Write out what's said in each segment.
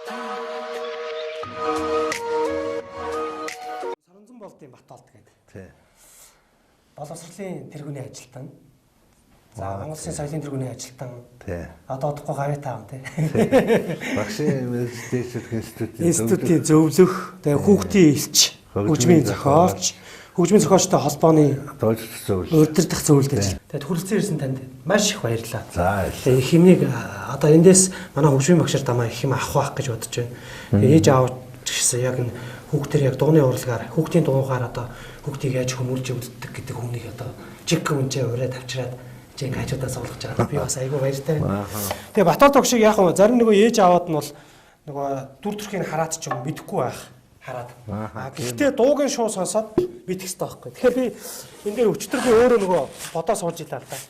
Саранзан болдын Баталд гэдэг. Тий. Боловсролын тэргүүний ажилтан. За Монгол Улсын соёлын тэргүүний ажилтан. Тий. Одоо удахгүй гавь таав тий. Багшийн медицинийн институтийн зөвлөх, тэгээ хүүхдийн элч, хөгжмийн зохиолч, хөгжмийн зохиолчтой холбооны удирдах зөвлөлт ажил. Тэгээд хүрэлцэн ирсэн танд маш их баярлалаа. За. Тэгээ их юмыг одоо эндээс манай хөгжмийн багшаар дамаа их юм авах байх гэж бодож байна. Ээж аав гэсэн яг энэ хүүхдэр яг дууны урлагаар хүүхдийн дуугаар одоо хүүхдийг яаж хүмүүлж өгдөг гэдэг хүнийг одоо жиг хүнчээ ураад авчираад жиг хажуудаа суулгаж байгаа. Би бас айгүй баяртай байна. Тэгээ Батал тог шиг яг зарим нөгөө ээж аавууд нь бол нөгөө дүр төрхийг хараад ч юм мэдэхгүй байх. Хараад. Гэхдээ дуугийн шуу сонсоод мэдэх хэрэгтэй байхгүй. Тэгэхээр би энэ дээр өчтөр би өөрөө нөгөө бодоо суулж илаа л да.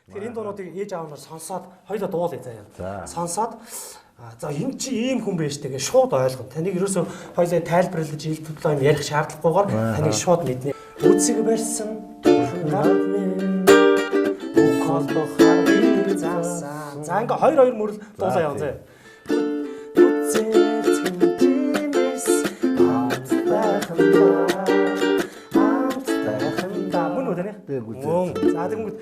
Тэгэхээр энэ дуунуудыг ээж аав нар сонсоод хоёулаа дуулъя заяа. Сонсоод за энэ чи ийм хүн байж тэгээ шууд ойлгоно. Таныг ерөөсөө хоёулаа тайлбарлаж ил төдлөө юм ярих шаардлагагүйгээр таныг шууд мэднэ. Үцэг барьсан за ингээ 2 мөрөл дуулаа яваа заяа. За тэгмүүд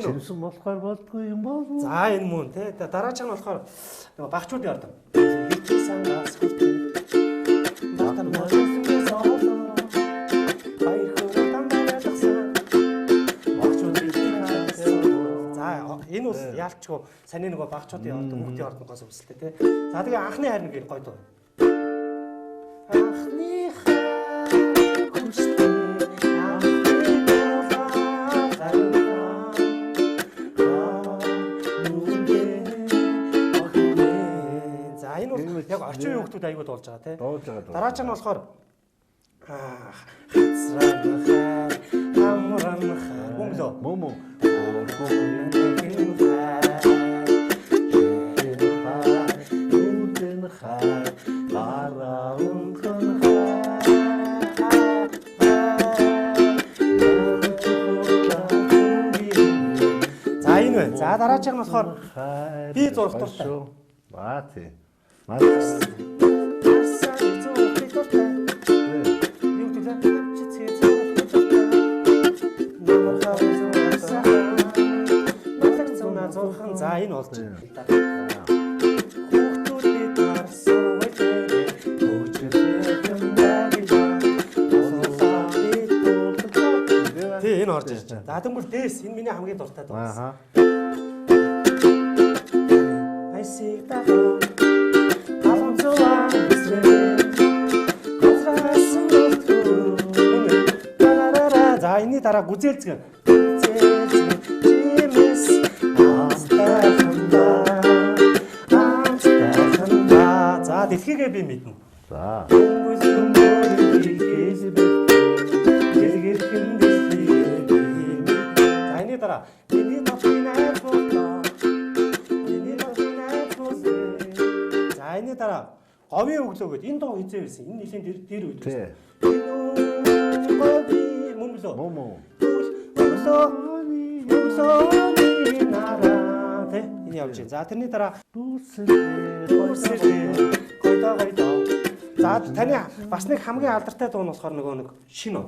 Шимсэн болохоор болдгүй юм бол. За энэ мөн тий дараа ч нь болохоор нөгөө багчууд яардаг. Хичээ сангаас хүртэл батар мөрсөн соолоо. Баяр хөөргөн байлгасан. Багчууд ирсэн. За энэ бас яалчгүй саний нөгөө багчуудын яардаг хүүхдийн ордонгоос өсөлтэй тий. За тэгээ анхны хайр нэг гоё дуу. Яг орчин үеийн хүмүүс аягүй дуулж байгаа тий. Дуулж байгаа. Дараа нь болохоор хацран хамран мөнгөлөө. Мөмө. За энэ байна. За дараа нь болохоор би зурх дуртай. Аа тий. За энэ болж байна. Тэ энэ орж ирж байна. За тэгвэл дээс энэ миний хамгийн дуртай дуу. За энэний дараа гүзээлцгэн. За дэлхийгээ би мэднэ. За. Энэний дараа за энэний дараа говийн өглөө гэдэг энэ дуу хизээ байсан. Энэ нэлийн дээр үед байсан. Момо. Энэ явж байна. За тэрний дараа за таны бас нэг хамгийн алдартай дуу нь болохоор нөгөө нэг шинэ.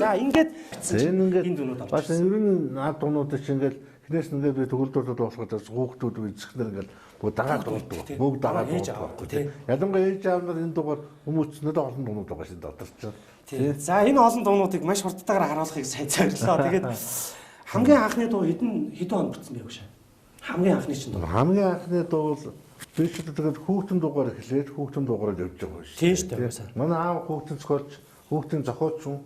За ингээд энэ дүнүүд бас ер нь наад дуунууд чинь ингээд хинээс ингээд би төгөлдөрөд болоход хүүхдүүд үзэхнэр ингээд бүгд дагаад дуулдаг. Бүгд дагаад дуулдаг. Ялангуяа ээж аав нар энэ дугаар хүмүүцнээд олон дуунууд байгаа шин доторч. За энэ олон дуунуудыг маш хурдтайгаар харуулахыг сайн зорилоо. Тэгээд хамгийн анхны дуу хэдэн он бүтсэн бэ гэж. Хамгийн анхны чинь дуу. Хамгийн анхны дуу бол би ч тэгээд хүүхдэн дуугаар эхлээд хүүхдэн дуугаар явж байгаа шүү. Тийм шүү дээ. Манай аав хүүхдэн зохиолч, хүүхдэн зохиолч хүн.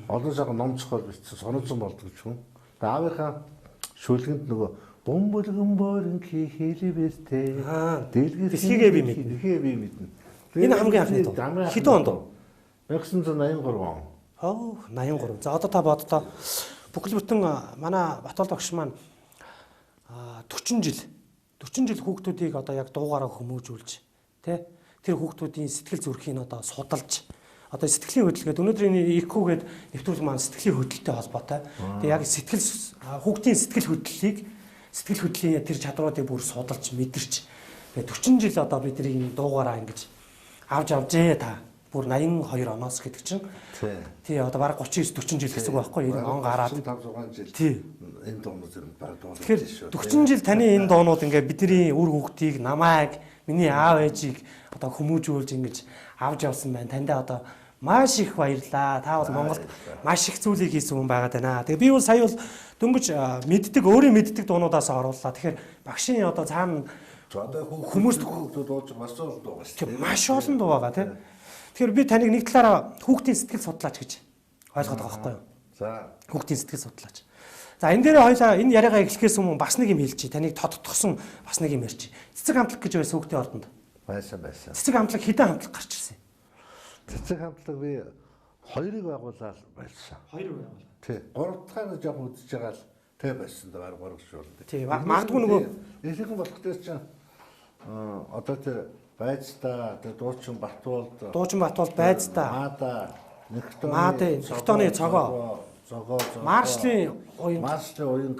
Олон цагаан ном зохиол бичсэн, сонирхсан болдог ч хүн. Аавынхаа шүлгэнд нөгөө бомболгон борин хийхэлбэртэй. Дэлхийгээ би мэднэ. Дэлхийгээ би мэднэ. Энэ хамгийн анхны дуу. Хэдэн он дуу? 1983 он. 83. За одоо та боддоо бүхэл бүтэн манай Батал багш маань 40 жил 40 жил хүүхдүүдийг одоо яг дуугаараа хүмүүжүүлж тий тэр хүүхдүүдийн сэтгэл зүрхийг одоо судалж одоо сэтгэлийн хөдөлгөөд өнөөдрийн IQ-гээд нэвтрүүлэг маань сэтгэлийн хөдөлтэй холбоотой. Тэгээ яг хүүхдийн сэтгэл хөдлөлийн тэр чадруудыг бүр судалж мэдэрч тэгээ 40 жил одоо бидний дуугаараа ингэж авч авжээ та бүр 82 оноос гэдэг чинь тий одоо бараг 39 40 жил гэсэн үг байхгүй 90 он гараад 5 6 жил тий энэ дуунууд зэрэг бараг дуусах шүү. 40 жил таны энэ дуунууд ингээ бидний үр хүүхдийг намайг миний аав ээжийг одоо хүмүүжүүлж ингэж авч явсан байна. Таньдаа одоо маш их баярлаа. Та бол Монголд маш их зүйлийг хийсэн хүн байгаад байна. Тэгээ би бол сая бол дөнгөж өөрийн мэддэг дуунуудаас орууллаа. Тэгэхээр багшийн одоо цаана хүмүүс дууж маш олон дуу байна шүү. Маш олон дуу байгаа тийм. Тэгэхээр би таныг нэг талаараа хүүхдийн сэтгэл судлаач гэж ойлгоод байгаа байхгүй юу? За хүүхдийн сэтгэл судлаач. За энэ дээр хоёлаа энэ яриагаа эхлэхээс өмнө бас нэг юм хэлчихье. Таныг тодтогсон бас нэг юм ярьчих. Цэцэг хамтлаг гэж байсан хүүхдийн ордонд. байсан. Цэцэг хамтлаг хэдэн хамтлаг гарч ирсэн? Цэцэг хамтлаг би 2-ыг байгуулаад байсан. 2 байгуулаа. Тий. 3 дахь нь жоох үдчихэж байгаа л тэ байсан да баг 3 шүү дээ. Тий. Магадгүй нөгөө ихэнх болохтой чинь одоо тэр байцтай тэр дуучин Батболд байцтай Нэгтоны цогоо маршлийн уян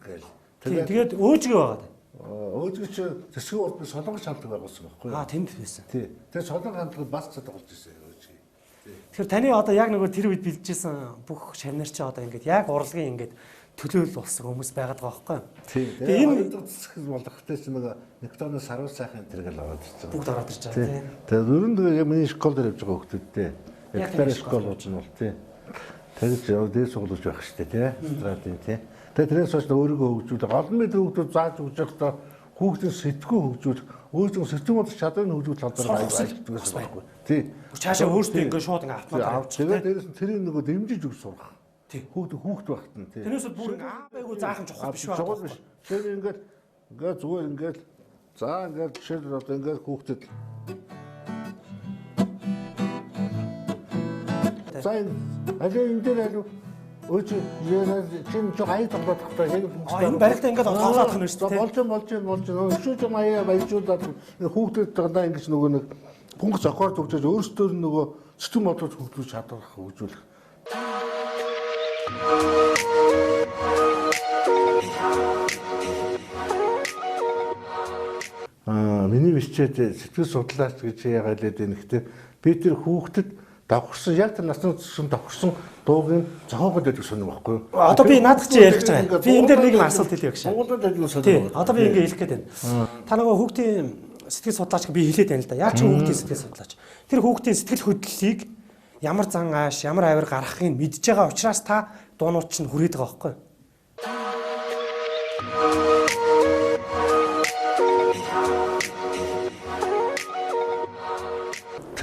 гээл. Тэгээд өөжгөө байгаа. Өөжгөө чи зэсгийн урд би солонгос хамтлаг байгуулсан байхгүй юу? Тэнд байсан. Тий. Тэгээд солонгос хамтлаг бас цадгалж ирсэн өөжгөө. Тэгэхээр таны одоо яг нөгөө тэр үед бэлдчихсэн бүх шавнар чи одоо ингээд яг урлагийн ингээд төлөөлөл болсон хүмүүс байгаад байгаа байхгүй юу? Тий. Тэгээд энэ зэсгэл болгохтой чи нөгөө Нэгтоны саруу сайхан тэргэл ороод ирсэн. Бүгд ороод ирж байгаа тий. Тэгээд өрөнд яг миний школ дээр явж байгаа хүмүүстэй. Элементар школууд нь бол тий. Тэгж дээд сургуулж байх штэ тий. Стратын тий. Тэгээд тэрээс хойш өөрийгөө хөгжүүлэх, олон мэд хүүхдүүд зааж өгч явахдаа хүүхдийн сэтгүү хөгжүүлэх, өөрийн сэтгүүн бодлого чадварыг хөгжүүлэх талаар ажиллаж байгаа байхгүй. Тий. Цаашаа өөртөө ингээд шууд ингээд автомат авч тэгээд дээрээс нь тэрийг нөгөө дэмжиж өгч сурах. Тий. Хүүхд багт нь тий. Тэрнээс бүр ингээд айгу заахан чухал биш байна. Чухал биш. Тэр ингээд зүгээр ингээд за ингээд жишээл одоо ингээд хүүхдэд сайн алей энэ дээр аль өөч чин ч гай тоглоод тахтай яг энэ барилдаа ингээд тоглоод тах нь шүү дээ. Болж өшөөж маяа баяжуулаад хүүхдэд дандаа ингэж нөгөө нэг пункт зохиол зүгжээж өөрсдөө нөгөө сэтгэн бодлож хөгжүүлж чадах хөгжүүлэх. Миний бичээд сэтгэл судлаач гэж яагаад хэлээд байна гэхдээ би тэр хүүхдэд давхарсан яг тэр насны түвшин давхарсан дуугийн зохиогод байдаг сонирм байхгүй юу? Одоо би наадах чи ярих гэж байгаа. Би энэ дээр нэг юм асуулт хэлье гэж. Монголд ажил сонирм. Одоо би ингэ хэлэх гээд байна. Та нөгөө хүүхдийн сэтгэл судлаач би хэлээд байна л да. Яаж ч хүүхдийн сэтгэл судлаач. Тэр хүүхдийн сэтгэл хөдлөлийг ямар зан ааш, ямар авир гаргахыг мэдж байгаа учраас та дуунууд чинь хүрээд байгаа байхгүй юу?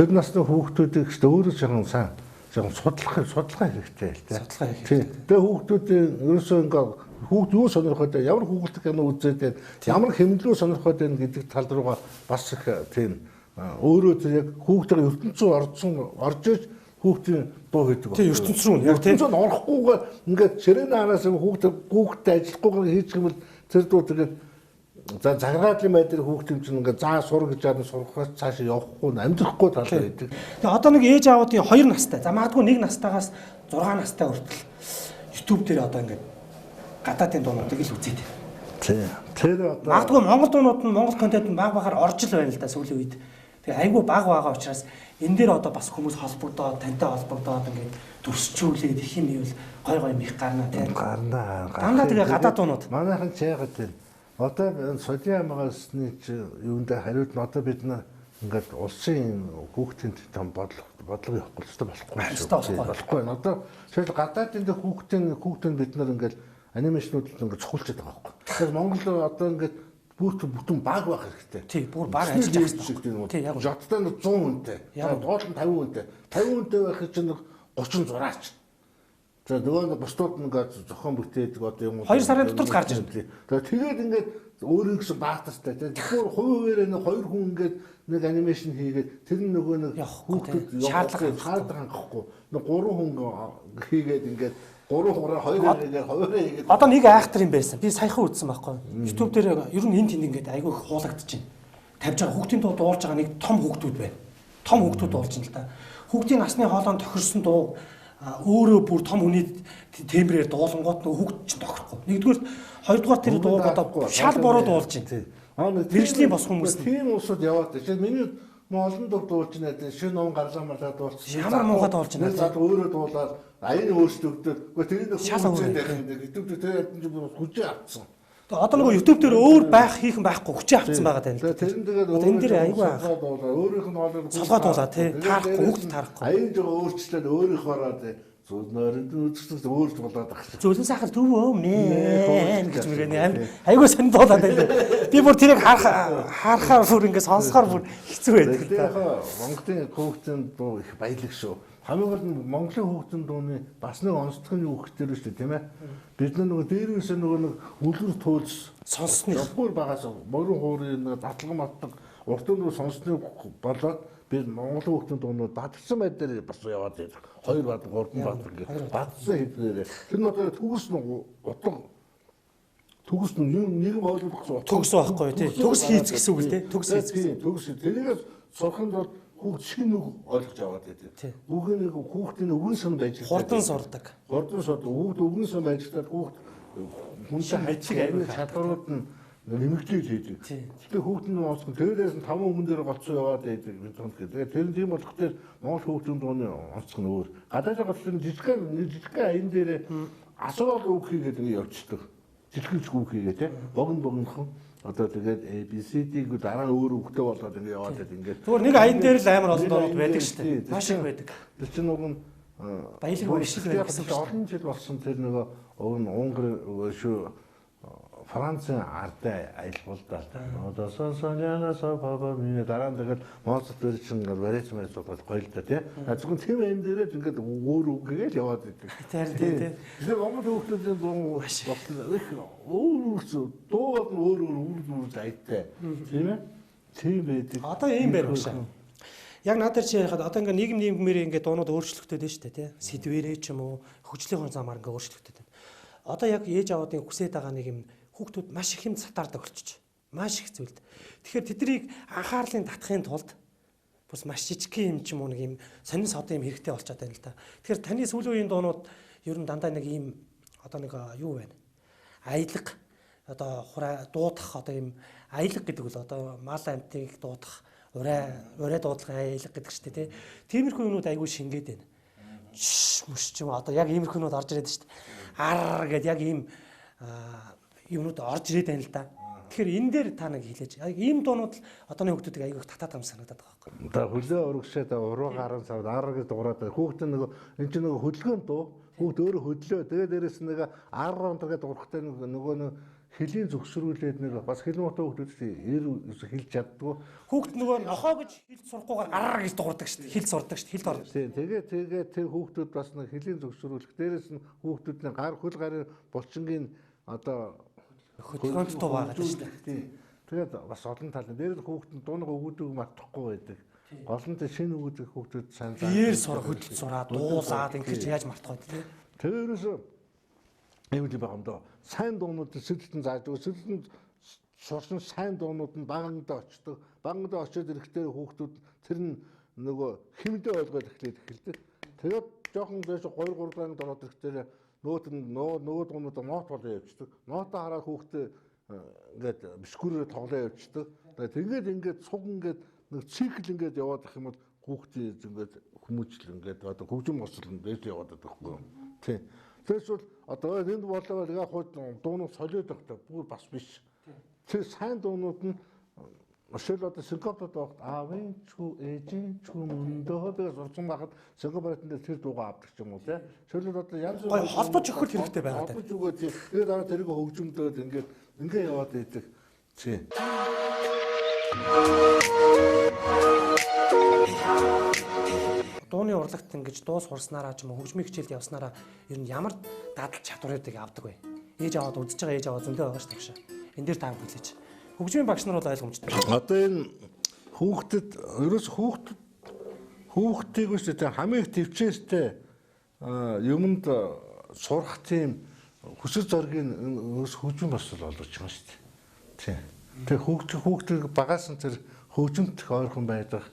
Тэр насны хүүхдүүдийг ч өөрөө жоохон судлах хэрэгтэй л дээ. Судлах хэрэгтэй. Тэгээ хүүхдүүдийн ерөөсөө ингээ хүүхд юу сонирхоод байна, ямар хүүхэлдэх кино үзээд байна, ямар хэмнэлөө сонирхоод байна гэдэг тал руугаа бас их тийм өөрөө тэр яг хүүхдийн ертөнцөө орж иж хүүхдийн дуу хийдэг. Тийм ертөнц рүү яг тийм орохгүйгээр ингээд ширээний араас хүүхдтэй ажиллахгүйгээр хийж юм бол тэр дуу тэгээд за заграадлын байдлаар хүүхдийн чинь ингээ заа сур гэж яадан сурахаас цаашаа явахгүй амьдрахгүй тал байдаг. Тэгээ одоо нэг ээж аавуудын 2 настай. За магадгүй 1 настайгаас 6 настай хүртэл YouTube дээр одоо ингээ гадаадын дуунуудыг л үзээд байна. Тийм. Тэр одоо магадгүй Монгол дуунууд нь Монгол контент нь баг багаар орж ил байна л да сүүлийн үед. Тэгээ айгүй баг байгаа учраас энэ дээр одоо бас хүмүүс холбогдоод тантай холбогдоод ингээ төрсчүүлээд их юм ивэл гой мих гарна тийм. Гарна. Дандаа тэгээ гадаад дуунууд. Манайхан ч яагаад тийм одоо соёлын хамгаалсны юунд хариуд нь одоо бид нар ингээд улсын хүүхдийн том бодлого явахгүй л болохгүй. Одоо шил гадаадын хүүхдийн бид нар ингээд анимашнуудад ингээд цохолчод байгаа байхгүй. Тэгэхээр Монгол одоо ингээд бүтэн баг байх хэрэгтэй. Тий, бүр баг ажиллаж байгаа. Тий, яг жоттой 100 хүнтэй. Доол нь 50 хүнтэй. 50 хүнтэй байх чинь 36 ч. За нөгөө бусдууд ингээд зохион бүтээдэг одоо юм уу 2 сарын дотор л гарч ирнэ. Тэгээд ингээд өөрөө гэсэн баатартай тийм. Тэгэхээр хувиараа нэг 2 хүн ингээд нэг анимашн хийгээд тэр нөгөө нэг хүүхдүүд шаардлага хангахгүй. Нэг 3 хүн хийгээд ингээд 2 Одоо нэг айхтар юм байсан. Би саяхан үзсэн байхгүй. YouTube дээр ер нь энд ингээд айгүй хуулагдчихэв. Тавьж байгаа хүүхдийн дуу дуулж байгаа нэг том хүүхдүүд байна. Том хүүхдүүд дуулж байна л да. Хүүхдийн насны хоолойнд тохирсон дуу өөрөө бүр том хүний тембрээр дуулангууд нөгөө хүүхд чинь тохирохгүй. Нэгдүгээр хоёрдугаар тэр дуу одоо шал буруу дуулж байна. Мэргэжлийн бос хүмүүс тийм усуд яваад тийм миний олон дур дуулж байна. Шинэ ном гарлаа малаа дуулсан. Ямар муухай дуулж байна. Зад өөрөө дуулаад аяны өөрчлөгдөд. Гэхдээ тэр хүчээ авцсан. Одоо нөгөө YouTube дээр өөр хийх байхгүй хүчээ авцсан байгаа тань. Тэр тэгээд энэ дээр аягүй өөрийнх нь олоод солгоод дуулаа тий. Таарахгүй хүүхд таарахгүй. Аян жоо өөрчлөлт өөрийнхоороо тий. Зүүнөөрөнд үзчихсэн өөрч болоод багш. Зөөлөн сахар төвөө мэн гэж мэгэн айгүй сонд дуулаад байлаа. Би бүр тэрийг харахаар бүр ингэ сонсохоор бүр хэцүү байдаг. Тэгээд Монголын хүүхдийн дуу их баялаг шүү. Хамгийн гол нь Монголын хүүхдийн дууны бас нэг онцлогын хүүхдтэй шүү дээ тийм ээ. Бид нөгөө дээрээс нэг үлгэр туульс сонссны бүр багаас мөрөн хуурын нэг дадлага матдаг уртын руу сонссны болоод бид Монголын хүүхдийн дуунууд бадсан байдлаар бас яваад байдаг. 2 бад 3 бад ингээд бадсан хэднээр тэр нь одоо төгс нь утга төгс нь нэг ойлгох төгс байхгүй тий. Төгс хийц гэсэн үг л тий. Төгс хийц гэсэн. Төгс тэрийг сурахын тулд хүүхд шиг нэг ойлгож аваад байдаг. Хүүхний хүүхдийн өвгөн сан байж байгаа. Хурдан сурдаг. Хурдан сурдаг. Хүүхд өвгөн сан байж байгаа. Хүүхд хүнтэй хайчиг аймаг чадварууд нь нэмэгдээд хийдэг. Гэхдээ хүүхдийн онцгой тэрээс нь 5 хүн дээр голцоо яваад байдаг бид томд. Тэгээд тэр тийм болох дээр Монгол хүүхдийн дууны онцгой нь өөр. Гадаадын голцоо жижиг аян дээр асуувал үг хийгээд явчихдаг. Жижиг үг хийгээ те. Богинохон одоо тэгээд ABCD-г дараа нь өөр үгтэй болоод ингэ яваад байдаг ингээд. Зүгээр нэг аян дээр л амар олон доонууд байдаг шүү дээ. Маш их байдаг. Тэр чинь нөгөө баялаг биш байдаг гэсэн үг. Олон жил болсон тэр нөгөө Унгар шүү Францын ардтай аялбал да. Одоо сонянасаа баба миний дараа нь тэгээд Моцарт дээр чинь ингээд вариац маяг болоод гоё л да тий. Зөвхөн тийм аян дээрээ ингээд өөр үгээр яваад байдаг. Тэр. Тэр Монгол хүмүүсийн дуу дууг нь өөр зайтай. Тийм ээ? Тийм байдаг. Одоо ийм байр байна. Яг надад чи яхад одоо ингээ нийгмээр ингээ дуунууд өөрчлөгдөд байна шүү дээ тий. Сэдвэрээ ч юм уу хөгжлийн замаар ингээ өөрчлөгдөд байна. Одоо яг ээж аваадын хүсэж байгаа нэг юм хүүхдүүд маш их юм сатаардаг болчих. Маш их зүйлд. Тэгэхээр тэднийг анхаарлын татахын тулд бас маш жижиг юм ч юм уу нэг юм сонин содын юм хэрэгтэй болчиход байна л да. Тэгэхээр таны сүүлийн үеийн дуунууд ер нь дандаа нэг юм одоо нэг юу байна? Аялга одоо дуудах одоо юм аялга гэдэг бол одоо мал амтыг дуудах урай дуудлага аялга гэдэг ч тийм. Тиймэрхүү юмнууд айгүй шингээд байна. Мөш ч юм одоо яг иймэрхүү юмнууд орж ирээд шүү дээ. Ар гэдэг яг ийм юмнууд орж ирээд байна л да. Тэгэхээр энэ дээр та нэг хэлээж. Яг ийм дуунууд л одооны хүүхдүүдийг аягүй татаад юм санагдаад байгаа байхгүй. Одоо хөлөө урагшаад уруу гарын савд ар гэж дуурайд хүүхд нь нөгөө энэ чинь нөгөө хөдөлгөөн дуу. Хүүхд өөрөө хөдлөө. Тэгээд дээрэс нэг ар онтгээд урахтай нөгөө хэлийн зөвшөөрүүлээд нэг бас хэл муутай хүүхдүүд хэлж чаддгүй. Хүүхд нөгөө нохоо гэж хэлж сурахгүйгээр ар гэж дуурдаг шүү дээ. Хэл сурдаг шүү дээ. Хэлд орж. Тэгээд тэр хүүхдүүд бас нэг хэлийн зөвшөөрүүлэх. Дээрэс нь хүүхдүүдний хөл гарын булчингийн одоо хөдөлгөөнт дуу байгаа шүү дээ. Тэгээд бас олон талын дээр хүүхд нь дуунага өгөөдөг мартахгүй байдаг. Гол нь шинэ өгөөдөг хүүхдүүд сайн биеэр сур хөдөлж сураад дуулаад ингэж яаж мартах вэ тий. Тэрээс юм л байгаа юм доо. Сайн дуунуудын сэдвтэн зааж өгөө. Сэдвтэн сурсан сайн дуунууд нь багангад очдог. Багангад очиод ирэхдээ хүүхдүүд тэр нь нөгөө хэмдэ ойлгоод эхэлдэг. Тэгээд жоохон дэш 2-3 данг ороод ирэхдээ нөгөө дуунууд нот болоо явчихдаг. Нотоо хараад хүүхдээ ингээд бишгүүрээр тоглоо явчихдаг. Тэгээд цуг ингээд нэг цикл ингээд яваад ах юм бол хүүхдээ ингээд хүмүүжил ингээд одоо хөгжим бослон дээш яваад байдаг байхгүй юу. Тий. Тэрс бол одоо энд болоо яг хуу дуунууд солиод багтаа бүр бас биш. Тэр сайн дуунууд нь Өшөөл одоо Сингапурт багт аавын чүү ээжийн чүү мөндөө гэж сурсан байхад Сингапурт дээр тэр дуугаа авдаг ч юм уу те. Шөөлөд одоо янз бүр холбож өгөх хэрэгтэй байгаа те. Холбож өгөө тийм. Тэгээд дараа тэрийг хөгжмөдөд ингээд яваад байдаг. Тий. Дууны урлагт ингэж дуу сурснараа ч юм уу хөгжмийн хичээлд явснараа ер нь ямар дадал чадваруудыг авдаг вэ? Ээж аваад үзэж байгаа ээж аваад зөндөө байгаа шүү дээ. Энэ дээр таа бүлээж. Хөгжмийн багш нар бол ойлгомжтой. Одоо энэ хүүхдэд ерөөс хүүхдийг үстэй хамгийн их төвчээстэй юмд сурах тийм хүсэл зоригийн хөгжим болсол олж байгаа шүү дээ. Тийм. Тэгээ хүүхдийг багаас нь тэр хөгжимт ойрхон байдаг.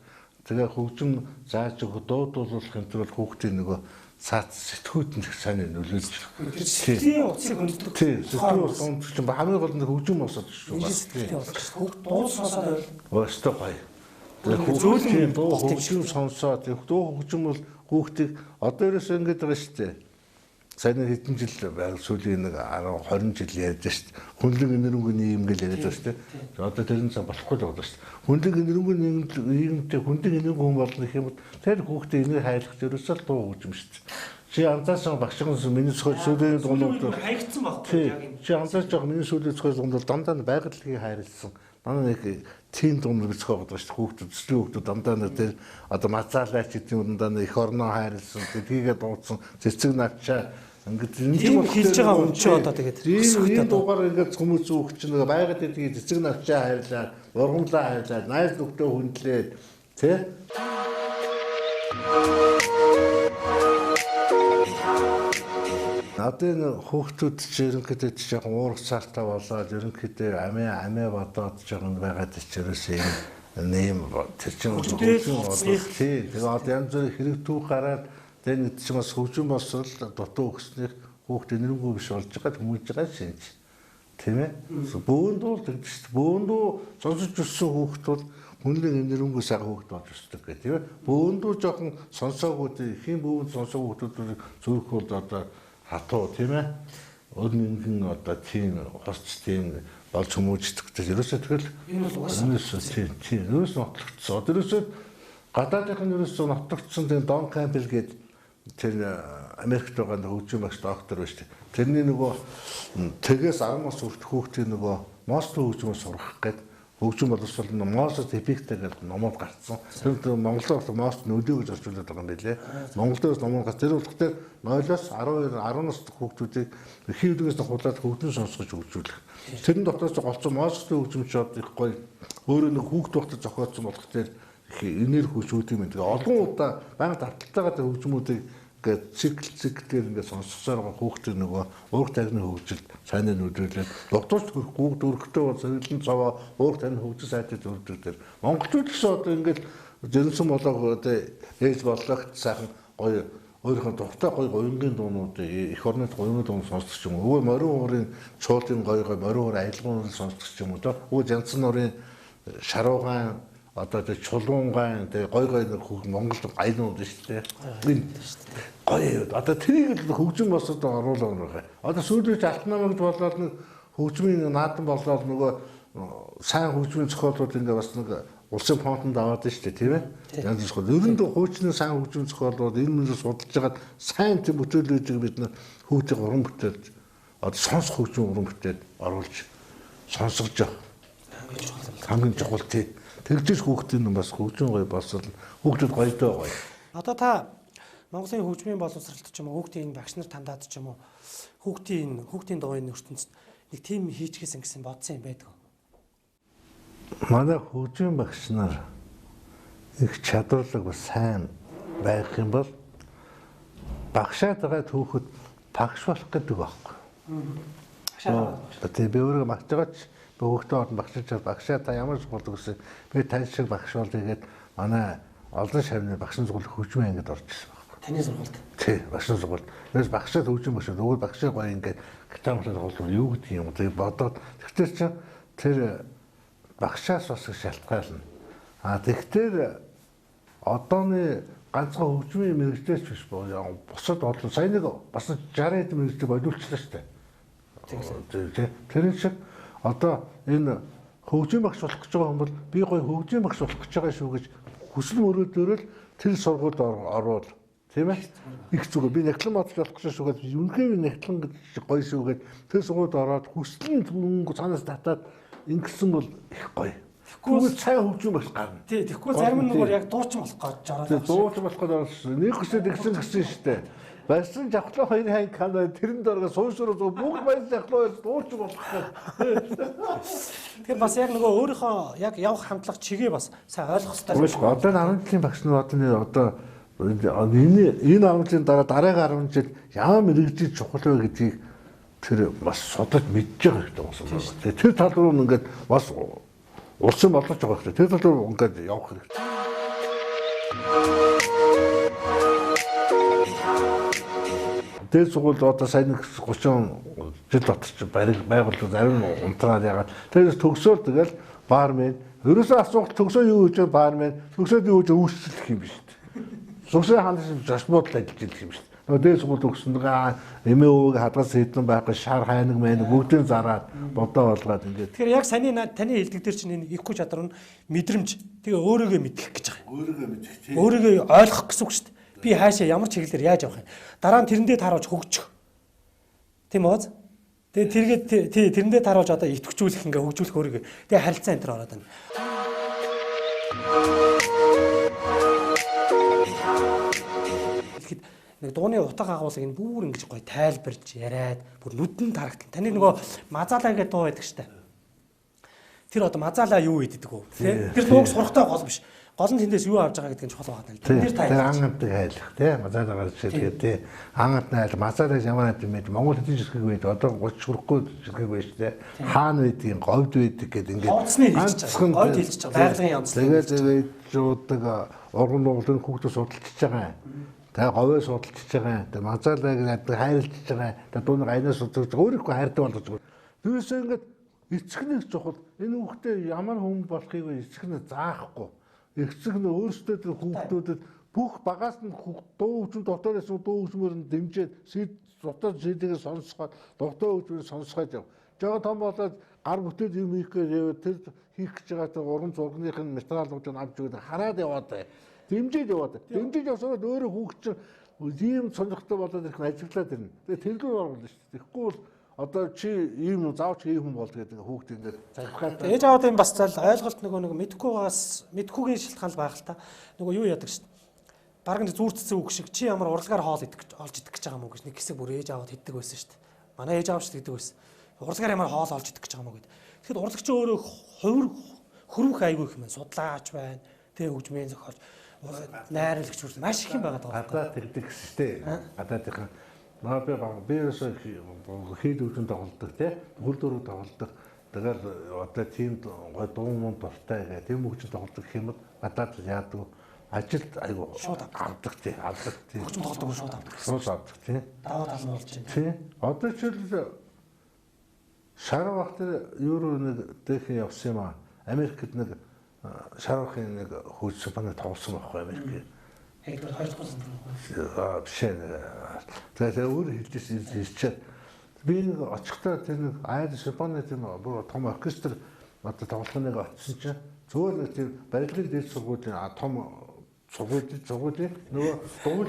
Тэгээ хөгжим зааж өгөх дуудуулах энэ төр хүүхдийн нөгөө цаац сэтгүүд нь сайн нөлөөлж байна. Тийм утсыг өндөг. Тийм. Сэтгүүд бол чинь хамгийн гол нь хөгжим босоод шүү. Тийм. Хүүхд дуу сонсоод өстой гоё. Тэгээ хүүхдийн дуу хөгжим сонсоод дуу хөгжим бол хүүхдийг одоо ерөөсөө ингэж байгаа шүү дээ. Сайн хэдэн жил байг сүүлийн нэг 10 20 жил ярьж шít. Хүнлэг энэрэнгүй нийгэм гэж яриад байна шүү дээ. Одоо тэрэн цаг болохгүй л байна шүү дээ. Хүнлэг энэрэнгүй нийгэмтэй хүнлэг энэрэнгүй хүн болно гэх юм бол тэр хүүхдээ энэр хайлах ерөөсөө л дуу хөгжим шүү дээ. Чи анзаарсан багшгаас миний сүүлийн дуунууд хаягдсан баггүй яг энэ. Чи анзаарч байгаа миний сүүлийн дуунууд дандаа байгалыг хайрлсан. Манай нэг тийм дунд бицэх байгаа шүү дээ. Хүүхдүүд төслийн хүүхдүүд дандаа нэг тэр одоо мацаалаач гэдэг юм дандаа их орноо хайрлсан. Тгийгээ дуудсан. Цэцэг навчаа ингээд энэ хэлж байгаа хүн чи одоо тэгээд энэ дугаар ингээд хүмүүс зүүх чинь нэг байгаад гэдгийг цэцэг навчаа хайрлаа, ургамлаа хайрлаа, найз нөхдөд хүндлээд тий. Одоо энэ хүүхдүүд чи ерөнхийдөө жоохон уурах цаалтаа болоод ерөнхийдөө амиа бодоод жоохон байгаад ч ерөөсөө нэм тэр чинь тий. Тэгээ одоо янз бүрийн хэрэг түүх гараад тэр нэг чинь бас хөгжим болсол дутуу өгснөх хүүхд энэрэнгүй биш болж байгаа хүмүүж байгаа шинж. Тийм ээ. Бөөндөө тэгдэж шүү дээ. Бөөндөө сонсож өссөн хүүхд бол хүнлэг энэрэнгүй сайхан хүүхд болж өсдөг гэх тийм ээ. Бөөндөө жоохон сонсоогүй хин бөөнд сонсоогүй хүүхдүүд зүрх бол одоо хатуу тийм ээ. Өөрнийгэн одоо тийм хосч тийм болж хүмүүждэг гэж ерөөсөө тэгэл энэ бол угаасаа тийм ерөөсөө нотлогдсон. Одоо ерөөсөө гадаадын ерөөсөө нотлогдсон тийм Дон Кампбелл гэдэг тэр Америкт байгаа хөгжим багш доктор байна шүү дээ. Тэрний нөгөө тэгээс 10 нас хүртэх хүүхдийн нөгөө Москва хөгжмөөр сурах гэдэг хөгжим боловсрол нь Москва эпиктэй гэдэг номод гарцсан. Тэр Монголоор Москва нөлөө гэж орчуулдаг байгаа юм билэ. Монголдоос номод гарч тэр болохоор 0-оос 12 10 настай хүүхдүүдийг хийвдгээс хулаад хөгжим сонсгож хөгжүүлэх. Тэрэн дотроос голцсон Москва хөгжимчид их гоё өөрөө нэг хүүхд багтаж зохиодсон болох тэр энерги хүч үүд юм. Тэгээ олон удаа байнга давталтайгаа тэр хөгжмүүдийг ингээд циклээр ингээд сонсгосоор байгаа хүүхдийн нөгөө уурах тагны хөгжилд сайн нөлөөлөл дутууч хүүхд өргөтэй бол зэрэглэн цаваа уурах тагны хөгжил сайтай зөвлөдөг тэр монголчууд гэсэн одоо ингээд жирэмсэн болоо одоо ээж боллогт сайхан гоё өөрийнхөө дуртай гоё гоёнгийн дуунууд их орны гоёнгийн дуун сонсдог юм. Өвөө морин уурын чуулын гоё морин уур аялгууныг сонсдог юм уу. Өвөө Жанцсан нурын шаруугаан одоо тэр чулуунгаан тэр гой нэг Монголд айлнууд шүү дээ. Энэ гоё одоо тэрийг л хөгжим босоод оруулаа байгаа. Одоо сүүлийн алтнамагд болоод нэг хөгжмийн наадан болоод нөгөө сайн хөгжмийн зохиолууд ингээ бас нэг улсын фондонд аваад шүү дээ тийм ээ. Янз бүр ерөндөө хуучны сайн хөгжмийн зохиолууд энэ мөрөөр судалж хагаад сайн тийм бүтээлүүдийг бид нар хүүхдийн уран бүтээлд одоо сонсох хөгжмийн уран бүтээлд оруулж сонсгож хамгийн чухал тийм. Тэгжиж хүүхдийн бас хөгжим гоё болсол хүүхдүүд гоётой гоё. Одоо та Монголын хөгжмийн боловсролт ч юм уу хүүхдийн багш нар тандаад ч юм уу хүүхдийн дууны ертөнцид нэг тим хийчихсэн гэсэн бодсон юм байдаг. Манай хөгжмийн багш нар их чадварлаг бас сайн байх юм бол багшаад байгаа хүүхэд багш болох гэдэг байхгүй. Тэгээ би өөрөө магтаж байгаа ч хүүхдээ багшаа та ямар сургууль гэсэн би тань шиг багш бол тэгээд манай олон шавны багшин сургууль хөгжмийн ангид орж ирсэн байхгүй. Таны сургуульд. Тий, багшин сургууль. Тэрс багшаа хөгжим багш нөгөө багшаа гоё ингээд гитар тоглол юу гэдэг юм тэгээд бодоод тэгтэр чи тэр багшаас бас шалтгаална. Тэгтэр одооны ганцхан хөгжмийн мэрэгчлээч биш боо бусад олон сайн нэг бас 60 эд мэрэгчлэг бодулчлаа шүү дээ. Тэр шиг одоо энэ хөгжим багш болох гэж байгаа хүн бол би гоё хөгжим багш болох гэж байгаа шүү гэж хүсэл мөрөөдөөр л тэр сургуульд орвол тийм ээ их зүгээр би нягтлан бодлого болох гэж шүү гэж үнэхээр нягтлан гэж гоё шүү гэж тэр сургуульд ороод хүслийн мөнгө цаанаас татаад ингэсэн бол их гоё. Тэгвэл цай хөгжим багш гарна. Тий, тэгвэл зарим нэг яг дуучин болох гэж жараад. Тий, дуучин болох гэж нэг хүсэл игсэн гэсэн шүү дээ. Барьсан жавхлаа хоёрын хайн канаа тэрэнд орго суушруу бүгд барьсан жавхлаа дууч болох гэдэг. Тэгэхээр бас яг нөгөө өөрийнхөө яг явах хамтлага чигээ бас сайн ойлгох хэрэгтэй. Одоо 10 жилийн багш нар одоо Энэ 10 жилийн дараагийн 10 жил ямар мэрэгжил чухал вэ гэдгийг тэр бас судалж мэдж байгаа хэрэгтэй болсон байна. Тэгээ тэр тал руу ингээд бас улсын бодлож байгаа хэрэгтэй. Тэр тал руу ингээд явах хэрэгтэй. Дээд сургууль одоо сайн 30 жил дотор байгууллага зарим унтраад ягаад тэрээс төгсөөл тэгэл бармен ерөөсөө асуулт төгсөө юу гэж бармен төгсөөд юу гэж үүсэлэх юм биш үү? Төгсөө хандаж жашмууд л ажиллаж ирэх юм биш үү? Нөгөө дээд сургууль төгсөнгөө эмээ өвөг хадгалсан хэдэн байхгүй шар хайнаг мэн бүгдийг зараад бодоо болгоод ингээд. Тэгэхээр яг таны хэлдэг дээр чинь энэ ихгүй чадвар нь мэдрэмж. Тэгээ өөрийгөө мэдэх гэж байгаа. Өөрийгөө мэдэх тийм. Өөрийгөө ойлгох гэсэн үг шүү дээ. Би хаашаа ямар чиглэлээр яаж явах юм. Дараа нь тэрэндээ тааруулж хөгжих. Тийм үү? Тэгээ тэрэндээ тааруулж одоо идэвхжүүлэх ингээ хөгжүүлэх өөрийгөө. Тэгээ харилцаа энэ төр ороод байна. Тэгэхэд нэг дууны утга агуулгыг энэ бүр ингэж гоё тайлбарж яриад бүр нүдэн тарагтал. Таны нөгөө мазаалаа гэдэг дуу байдаг штэ. Тэр одоо мазаалаа юу иддэг вэ? Тэр дууг сурахтай гол биш. Гол нь тэндээс юу авч байгаа гэдэг нь чухал байна л. Тэр ангамтыг айлах тийм мазаагаар жишээ тийм ангамт найл мазаалагч ямар юм бэ? Монгол хэдийн жишгийг үед одоо 30 хүрэхгүй жишгийг байж тийм хаана байдгийг говьд байдаг гэдэг ингээд ганцхан говьд хэлчихэж байгаа байгалийн янз. Тэгээд жуудаг урган нуулын хүүхдүүд судалж байгаа. Тэгээ говьоо судалж байгаа. Тэгээ мазаалагч хайрлж байгаа. Тэгээ дууныг айнаас судалж өөрөхгүй хайртай болгож байгаа. Тэрээсээ ингээд эцэг нэг чухал энэ хүүхдээ ямар хүн болохыг эцэг нь заахгүй. Эцэг нь өөрсдөө тэр хүүхдүүдэд бүх багаас нь дуу хөгжим дотоороос дуу хөгжмөр нь дэмжиж дотоод шийдэгээ сонсгоод дотоод хөгжмөр сонсгоод яв. Жоо том болоод гар бүтээл юм хийх гэж тэр хийх гэж байгаа тэр уран зургных нь материалуудыг авч өгöd хараад яваад бай. Дэмжиж яваад. Дэмжиж явсаад өөрөө хүүхд чинь ийм сонирхтой болоод ирэх нь ажиглаад ирнэ. Тэгээ тэр рүү оруулна шүү дээ. Тэгэхгүй бол одоо чи ийм заавч ийм хүн бол гэдэг хүүхд ингээд захиргатай. Ээж аваад юм бас зал ойлголт нэг мэдхүүгийн шалтгаан байх л та. Нөгөө юу яадаг шүү дээ. Бараг зүүрцсэн үг шиг чи ямар урлагаар хоол идэх гэж олж идэх гэж байгаа юм уу гэж нэг хэсэг бүр ээж аваад хэлдэг байсан шүү дээ. Манай ээж аав ч тэгдэг байсан. Урлагаар ямар хоол олж идэх гэж байгаа юм уу гэд. Тэгэхэд урлагч өөрөө хөрвөх айгүй их юм судлаач байна. Тэ хөгжмийн зохиолч найруулагч хүртэл маш их юм байгаа даа. Гадаад тэгдэг шүү дээ. Гадаадынхаа би ерөөсөө хэд үгэн тоглодог тий хөлдөрөв тоглодог. Тэгээд одоо тийм гой дуу мөн дуртай гэх тийм үгэн тоглодог гэх юм гадаад яадаг ажилд айгу шууд авдаг тий авдаг тий хөгжим тоглодог шууд авдаг. Шууд авдаг тий. Даваа тал нь болж байна. Тий. Одоо жишээл шарав ахтар евро нэг дэх явсан юм аа. Америкт нэг шаравхын нэг хөгжим банаа тоглосон байхгүй Америк. Тэгээд өөр хэлжсэн би нэг очихдаа тэр нэг айд Японы тийм бүр том оркестр одоо тоглохныг очсон чинь зөвөр нэг тийм барилгын дээд сургуулийн том сургуулийн нөгөө дуул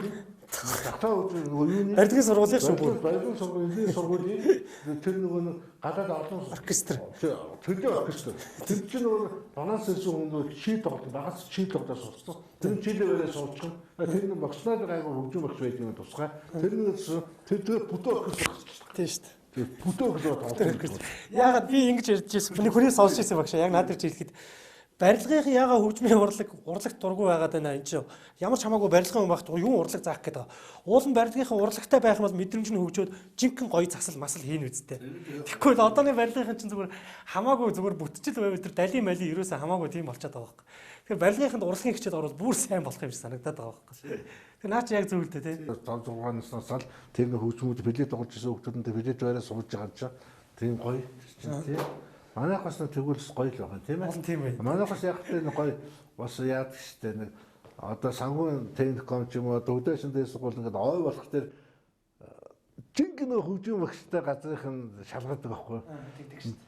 татаа үгүй юу барилгын сургуулийн шүү. Барилгын сургуулийн тэр нөгөө гадаад олон оркестр төлөө оркестр тэр чинь нөгөө танаас ирсэн хүмүүс чи тоглох багаас чи тоглож сурсан. Тэр жилээрээ суулчих. Тэр нэг багснаад айгу хөгжим багш байдаг юм тусгай. Тэр бүтэн оркестр тийм шүү дээ. Тэр бүтэн оркестр. Яагаад би ингэж ярьж байсан. Миний хүрээ сонсч байсан багш. Яг надад хэлэхэд барилгын яага хөгжмийн урлагт дургу байгаад байна энэ чинь ямар ч хамаагүй барилгын хүн багт юу урлаг заах гэдэг. Уул нь барилгынхаа урлагтай байх юм бол мэдрэмж нь хөгжөөд жинхэнэ гоё засал масал хийн үсттэй. Тэгэхгүй л одооны барилгын чинь зүгээр хамаагүй зүгээр бүтчил байв тэр дали мали ерөөсөө хамаагүй тийм болчиход байгаа байхгүй. Тэгэхээр барилгынханд урлагийн хичээл орвол бүр сайн болох юм шиг санагдаад байгаа байхгүй. Тэр наа чи яг зөвлөдөө тий. 6-аас л тэр хөгжмүүд билет тоглож ирсэн хүмүүстэй билет байраа суулж байгаа ч тийм гоё тий. Манайх бас нэг тэгвэл гоё л байгаа тийм ээ. Тийм ээ. Манайх бас яг тэр гоё бас яадаг штэ нэг одоо санхүүгийн техникум ч юм уу төгдөөшн дээр сургууль ингээд ой болох тэр жинхэнэ хөгжим багштай газрын шалгадаг байхгүй.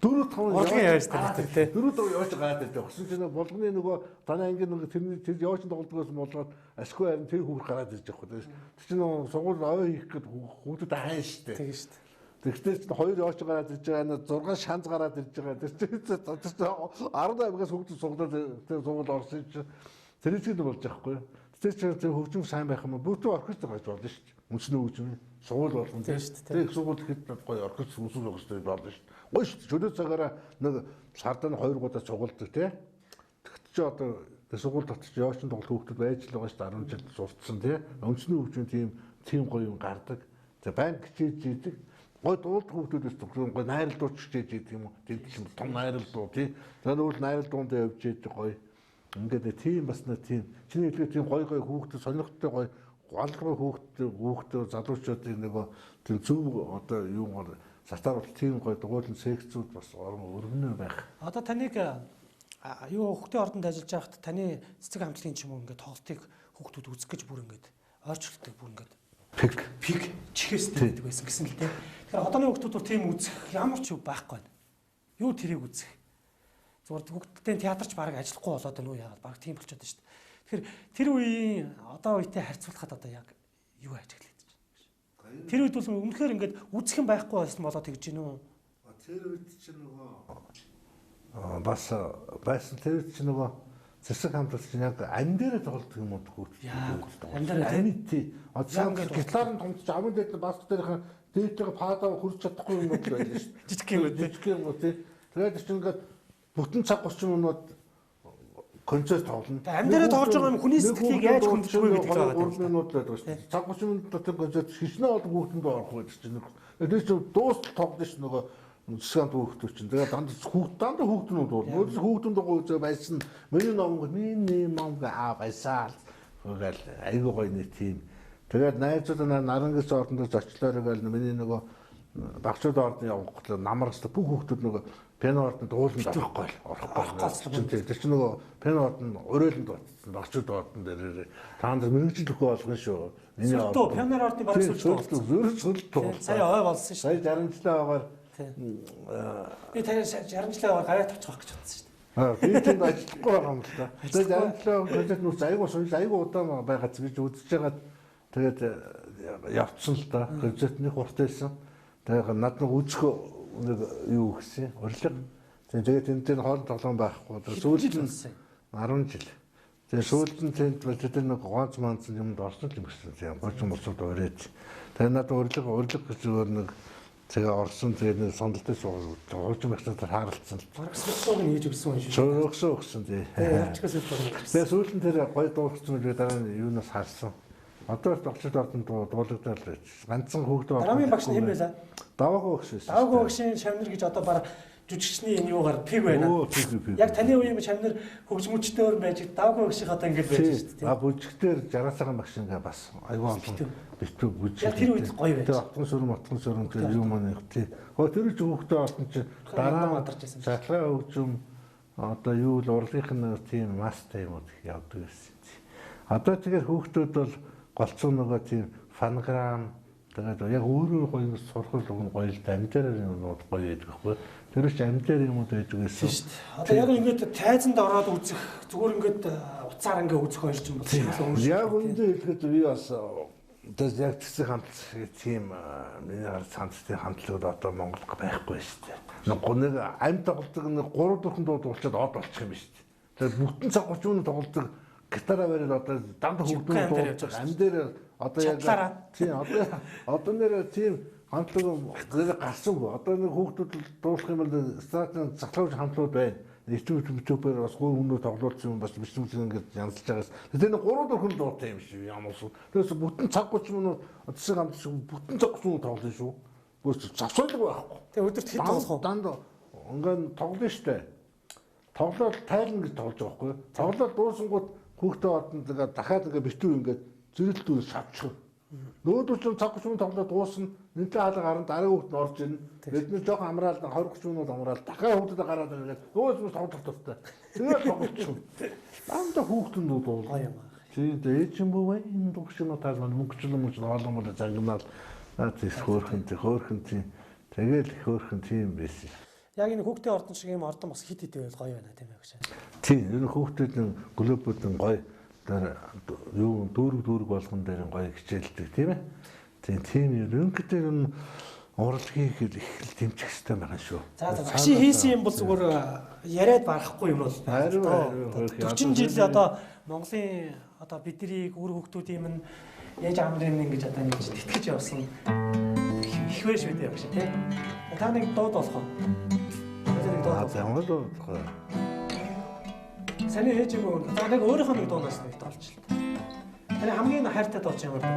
4-5 урлагийн явж байгаа тий. 4-5 явж байгаа гэдэг. Өгсөн чинь болгоны нөгөө танай ангийн нөгөө тэр явж тоглодгоос болгоод ашгүй харин тэр хүүхд гараад ирж байгаа байхгүй. Тэр чинь сургууль ой хийх гээд хүүхдэд хайн штэ. Тийм штэ. Тэгэхээр ч 2 явж гараад ирж байгаа 6 шанз гараад ирж байгаа. Тэр чинь 18-аас хөгжим суглаад тэр сургууль орсон чинь тэр чинь болж байгаа байхгүй. Тэр чинь хөгжим сайн байх юм бол бүтэн оркестр байж болно шүү дээ. Үнснээ хөгжим сургууль болгон тийм шүү дээ. Тэр сургууль хэд гоё оркестр үсүүл өгсөй болно шүү дээ. Гоё шүү дээ. Чөлөө цагаараа нэг сард нь 2 удаа цугулдаг тийм. Тэгт чи одоо Тэгээ сургууль дотор чи яочин тоглох хүүхдүүд байж л байгаа шүү дээ 10 жил сурцсан тий. Өнцний хөгжим тийм гоё юм гардаг. За банк хичээж идэг гой дуулдаг хүүхдүүдээс төгсгөн гой найрал дууч хичээж идэг юм уу? Тэд ч юм том найрал дуу тий. За нүүл найрал дуундаа явж идэг гоё. Ингээд тийм бас нэг тийм чиний хэлгээ тийм гоё хүүхдүүд сонирхолтой гоё голгой хүүхдүүд залуучуудын нөгөө тийм зөв одоо юугаар сатааруулт тийм гоё дугуйлан секцүүд бас орон өргөнөө байх. Одоо таныг юу хүүхдийн ордонд ажиллаж байхад таны цэцэг хамтлагийн ч юм уу ингээд тоглолтыг хүүхдүүд үзэх гэж бүр ингээд ойрчлолтыг бүр ингээд пик чихээстэй байдаг байсан гэсэн л дээ. Тэгэхээр одооны хүүхдүүд бол тийм үзэх ямар ч юу байхгүй байна. Юу тэрийг үзэх. Зүгээр хүүхдтэй театрч баг ажиллахгүй болоод байна уу яагаад баг тийм болчиход байна шүү дээ. Тэгэхээр тэр үеийн одоо үетэй харьцуулахад одоо яг юу ажиглаад байна. Тэр үед бол үнэхээр ингээд үзэх юм байхгүй байсан болоод тэгж гинэ үү? Тэр үед чинь нөгөө бас байсан тэр үед чинь нөгөө цэцэг хамтлагч чинь яг ам дээрээ тоглодог юм уу хүүхд. Яг ам дээр тий. Одоо гитарын томч амын дээр баск дээрх дээтэйгээ паадаа хурж чадахгүй юм уу байлаа шүү дээ. Жижиг юм уу тий. Тэгээд чинь ингээд бүтэн цаг 30 минут концерт тоглоно. Ам дээрээ тоглож байгаа юм хүний сэтгэлийг яаж хөндөж вэ гэдэг байгаа. 3 минут байдаг шүү дээ. Цаг 30 минут дотор концерт хичнээн олон хүүхдэнд орох байдаг чинь. Тэгээд чинь дуус тоглоно шүү нөгөө цэцэг хүүхдүүд чинь. Тэгээд дандаа хүүхднүүд бол. Өөрөс хүүхдүүд гоо байсан. Миний ном байсаал. Тэгэл айгүй гоё нэг тийм. Тэгээд найзууд нарангис ордонд зочлоор гээл миний нөгөө багчууд ордон явах намарс бүх хүүхдүүд нөгөө пиано ордонд дууланд орохгүй. Тэр чинь нөгөө пиано ордонд уриаланд батсан багчууд ордон дээр та нар мэрэгжил өгөө болгоно шүү. Миний ордон пиано ордын баг сүлд. Сая ой болсон шүү. Сая 60 жилийн агаар би тэр 60 жилийн агаар гавьяа тавьчих гэж бодсон шүү. Би тэнд ажиллахгүй байгаа юм л да. Тэгээд 60 жилийн концерт нүс айгүй удаан байгаад гэж үзэж байгаад тэгээд явцсан л да. Концертны хурд байсан. Тэгээд над нэг үзэх нэг юу гэсэн урилга. Тэгээд энэ дээр хоол тоглоом байхгүй. Сүүлд нь 10 жил. Тэгээд сүүлд нь тэнд тэр нэг гонц манц юмд орсон юм гэсэн. Тийм гочин болцоод урээд. Тэгээд над урилга гэж зүгээр нэг тэгээ орсон тэгээд нэг сондолтой сууж байхад харалцсан л. Барагсууг нь хийж өгсөн юм шүү. Өгсөн тий. Явчихсан юм. Тэгээд сүүлд нь тэр гоё дуулсан үгүй дараа нь юунаас харсан. Одоо багчд ордонд дуулагдаад байж. Ганцхан хүүхдүүд ордонд. Дараагийн багш нь хэн байлаа? Даваагүй багш байсан. Даваагүй багшийн шавнар гэж одоо баг жүжигчний энэ юугаар пиг байна. Яг таны үеийн шавнар хөгжмөчтөөр байж даваагүй багшийн одоо ингэж байж шүү дээ. Бүжигтэр 60 цагаан багш ингээ бас аюу олон битүү бүжиг. Яг тэр үед гоё байж. Тэгээ отгон сүрэн тэр юм аа тий. Тэр ч хүүхдээ ордон чи дараа шатлаа хөгжим одоо юу л урлагийнх нь тийм мастай юм уу явдаг гэсэн. Одоо тэгэхээр хүүхдүүд бол голцоо нөгөө тийм фонограм тэгээд яг өөрөө гоё сурхал өгн гоё л амдаар юмнууд гоё байдаг байхгүй. Тэр ч амдаар юмуд байдаг гэсэн шүү дээ. Одоо яг ингээд тайзанд ороод үзэх зүгээр ингээд уцаар ингээд үзэх хоёр ч юм бол яг үндэ хэлэхэд би бас тэр яг цэцэг хамтлаг тийм миний цаанцтай хамтлагууд одоо Монголд байхгүй шүү дээ. Нэг амт тоглодог нэг 3-4 дуу дуулчаад од болчих юм шүү дээ. Тэгээд бүтэн цаг 30 минут тоглодог гитараа барил одоо дандаа хөгдөн дуулдаг ам дээр одоо яг тийм одоо нэр тийм хамтлаг гарсангүй одоо нэг хүүхдүүд дуулах юм бол стратеги захлууж хамтлагууд байна. YouTube-ээр бас гоо хүмүүс тоглуулсан юм бас бичмэл ингэж янзлж байгаас. Тэр нэг 3-4 дуутай юм шиг ямар шүү. Тэрээс бүтэн цаг 30 минут цэцэг хамтлаг бүтэн цаг 30 минут тоглоно шүү. Бөөс завсуулдаг байхгүй. Тэгээ өдөрт хэд тоглох вэ? Дандаа ингээд тоглоно штэ. Тоглоод тайлна гэж тоглож байгаа байхгүй. Тоглоод дуусангууд хүүхдээ ордонд ингээд дахиад ингээд битүү ингээд зэрэлтүүр шавчих. Нөөдөр чинь цаг 30 минут тоглоод дуусна. Нэнтэй хаалга гарна дараа хүүхд нь орж ирнэ. Бид нэр жоохон амраал 20-30 минут амраал дахиад хүүхдэд гараад ирээд өөс тоглох туфтаа. Тэгээд тоглочих. Дандаа хүүхдүүд бол гоё юм аа. Тэгээд ээж юм боо энэ дугшноо таалмаа мөнгөчлөн олон бол загнаал тийм хөөрхөн тийм. Тэгэл хөөрхөн тийм байсан. Яг энэ хүүхдийн ордон шиг юм ордон бас хит хит байвал гоё байна тийм ээ гэж. Тийм энэ хүүхдүүдийн глобуудын гоё дээр юу дүүрэг болгон дээр гоё хичээлдэг тийм ээ. Тийм ерөнхийдөө энэ урлагийг их л дэмжих хэрэгтэй байгаа шүү. За багшийн хийсэн юм бол зүгээр яриад барахгүй юм бол. 40 жил одоо Монголын одоо биднийг өөр хүүхдүүд юм яаж амрын ингэж одоо ингэж тэтгэж явсан их вэ шүү дээ багш тий. Та нэг дууд болох уу? За ямар дуу болох вэ? Саний ээж юм уу? За яг өөрийнхөө нэг дуунаас нэг тоолчлаа. Таны хамгийн хайртай дуу чинь ямар дуу?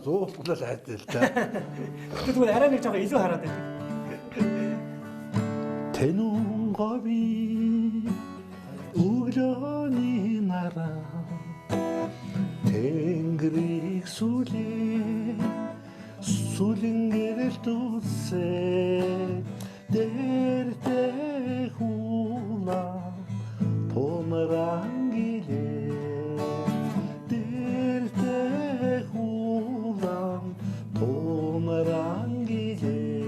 Зуухлал хайртай л та. Тэгвэл арай нэг жоохон илүү хараад байдаг. Тэнүүн говь өглөөний нараа тэнгэрийг сүлэнгэрэл дүүсээ дэртэй хулаа томрангилээ дэртэй хулаа томрангилээ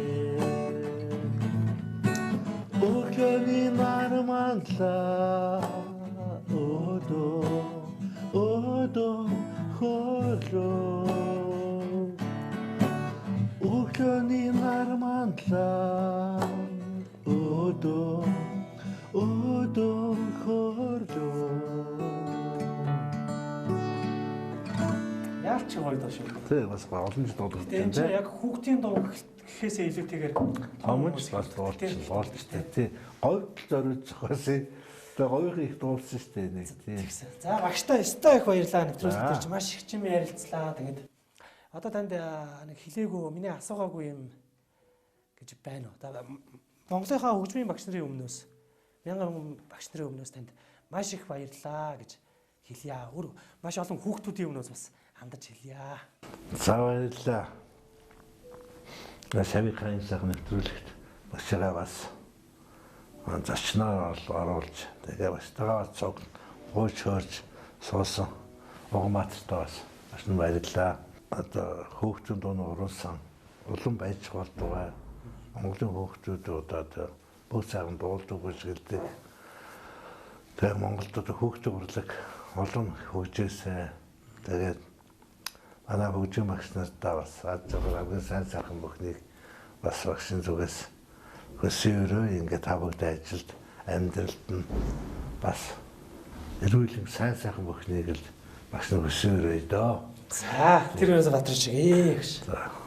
Өглөөний нарманлаа өдөө хоолоо Өглөөний нарманлаа өдөө хоолоо Яалч гоё доо шүү. Тэг бас олон жил дуулдаг тийм ч яг хүүхдийн дуу гэхээсээ илүүтэйгээр томч бас болж тий. Говьд зориулж зохиосон. Тэгээ говийн их дуулсан шүү дээ нэг тий. За багштай өстой их баярлаа нэвтрүүлэг төрж маш их чим ярилцлаа. Тэгээд одоо танд нэг хэлээгүй миний асуугаагүй юм гэж байна уу? Монголынхаа хөгжмийн багш нарын өмнөөс мянган багш нарын өмнөөс танд маш их баярлалаа гэж хэлье. Маш олон хүүхдүүдийн өмнөөс бас хандаж хэлье. За баярлалаа. Савийнхаа сайхан нэвтрүүлэгт багшаа бас зочноор оруулж тэгээ бас тагаа цог хууч хөрж суусан Угмаатартай бас маш баярлалаа. Одоо хүүхдүүд дууны уруулсан улам байж болдгоо. Монголын хүүхдүүд одоо бүх цагаан дуулдаг гэж гэлдэг. Тэгээ Монголд одоо хүүхдийн урлаг олон хөгжөөсэй. Тэгээд манай хөгжим багш нартаа бас хамгийн сайн сайхан бүхнийг бас багшийн зүгээс хөсөөрөө ингээд тавгад ажилд амьдралд нь бас эрүүлэн сайн сайхан бүхнийг л багш нар хөсөөрөө дөө. За тэр юунаас батарч гээ гэж. За